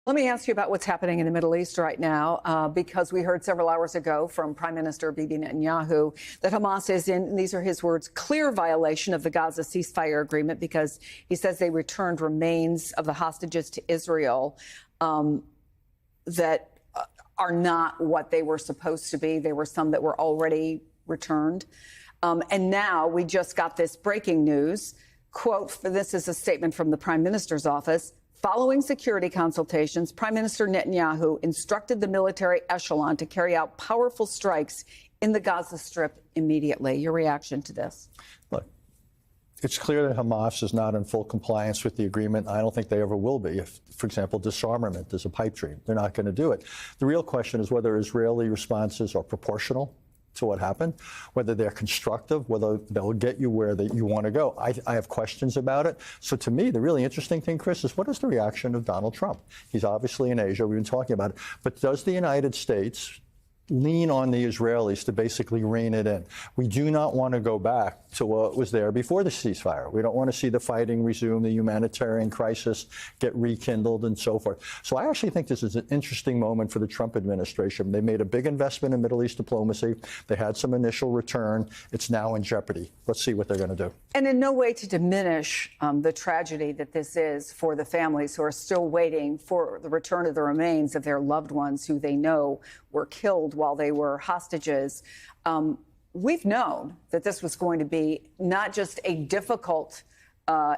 Let me ask you about what's happening in the Middle East right now, because we heard several hours ago from Prime Minister Bibi Netanyahu that Hamas is in, and these are his words, clear violation of the Gaza ceasefire agreement, because he says they returned remains of the hostages to Israel that are not what they were supposed to be. There were some that were already returned. And now we just got this breaking news. Quote, this is a statement from the Prime Minister's office. Following security consultations, Prime Minister Netanyahu instructed the military echelon to carry out powerful strikes in the Gaza Strip immediately. Your reaction to this? Look, it's clear that Hamas is not in full compliance with the agreement. I don't think they ever will be. If, for example, disarmament is a pipe dream, they're not going to do it. The real question is whether Israeli responses are proportional to what happened, whether they're constructive, whether they'll get you where you want to go. I have questions about it. So to me, the really interesting thing, Chris, is what is the reaction of Donald Trump? He's obviously in Asia. We've been talking about it. But does the United States lean on the Israelis to basically rein it in? We do not want to go back to what was there before the ceasefire. We don't want to see the fighting resume, the humanitarian crisis get rekindled, and so forth. So I actually think this is an interesting moment for the Trump administration. They made a big investment in Middle East diplomacy. They had some initial return. It's now in jeopardy. Let's see what they're going to do. And in no way to diminish the tragedy that this is for the families who are still waiting for the return of the remains of their loved ones who they know were killed while they were hostages. We've known that this was going to be not just a difficult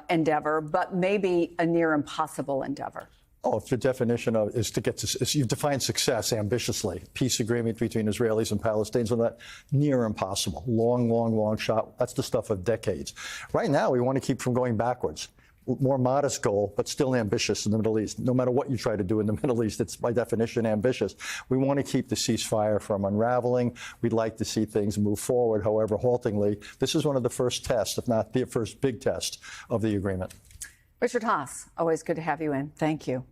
endeavor, but maybe a near impossible endeavor. Oh, if the definition of is to get to, you've defined success ambitiously. Peace agreement between Israelis and Palestinians, and that near impossible. Long shot. That's the stuff of decades. Right now, we want to keep from going backwards. More modest goal, but still ambitious in the Middle East. No matter what you try to do in the Middle East, it's by definition ambitious. We want to keep the ceasefire from unraveling. We'd like to see things move forward, however haltingly. This is one of the first tests, if not the first big test, of the agreement. Richard Haass, always good to have you in. Thank you.